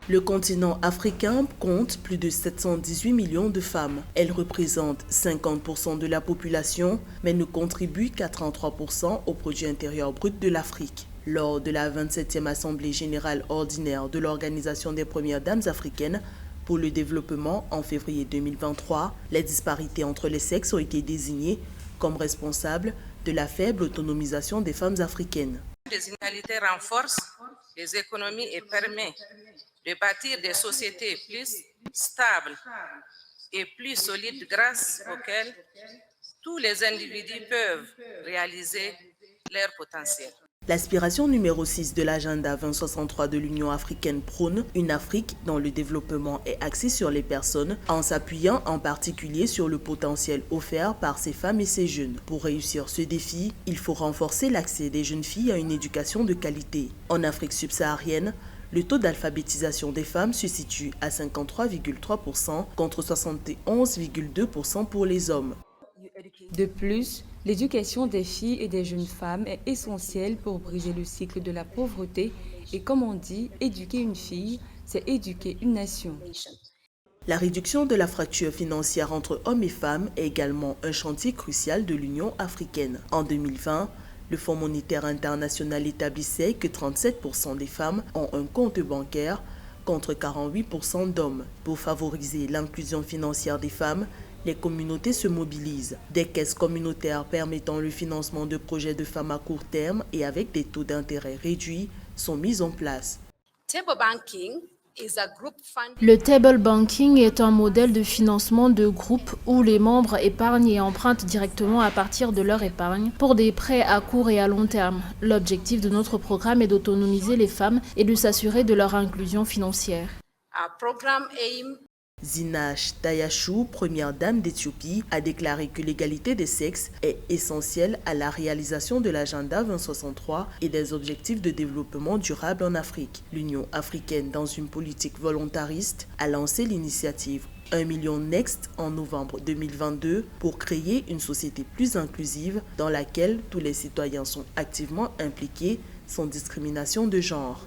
Le continent africain compte plus de 718 millions de femmes. Elles représentent 50% de la population, mais ne contribuent qu'à 33% au produit intérieur brut de l'Afrique. Lors de la 27e Assemblée générale ordinaire de l'Organisation des premières dames africaines pour le développement en février 2023, les disparités entre les sexes ont été désignées comme responsables de la faible autonomisation des femmes africaines. Les inégalités renforcent les économies et permettent de bâtir des sociétés plus stables et plus solides grâce auxquelles tous les individus peuvent réaliser leur potentiel. L'aspiration numéro 6 de l'agenda 2063 de l'Union africaine prône une Afrique dont le développement est axé sur les personnes en s'appuyant en particulier sur le potentiel offert par ces femmes et ces jeunes. Pour réussir ce défi, il faut renforcer l'accès des jeunes filles à une éducation de qualité. En Afrique subsaharienne, le taux d'alphabétisation des femmes se situe à 53,3% contre 71,2% pour les hommes. De plus, l'éducation des filles et des jeunes femmes est essentielle pour briser le cycle de la pauvreté et comme on dit, éduquer une fille, c'est éduquer une nation. La réduction de la fracture financière entre hommes et femmes est également un chantier crucial de l'Union africaine. En 2020, le Fonds monétaire international établissait que 37% des femmes ont un compte bancaire contre 48% d'hommes. Pour favoriser l'inclusion financière des femmes, les communautés se mobilisent. Des caisses communautaires permettant le financement de projets de femmes à court terme et avec des taux d'intérêt réduits sont mises en place. Le table banking est un modèle de financement de groupe où les membres épargnent et empruntent directement à partir de leur épargne pour des prêts à court et à long terme. L'objectif de notre programme est d'autonomiser les femmes et de s'assurer de leur inclusion financière. Zinash Tayachou, première dame d'Éthiopie, a déclaré que l'égalité des sexes est essentielle à la réalisation de l'agenda 2063 et des objectifs de développement durable en Afrique. L'Union africaine, dans une politique volontariste, a lancé l'initiative 1 million Next en novembre 2022 pour créer une société plus inclusive dans laquelle tous les citoyens sont activement impliqués sans discrimination de genre.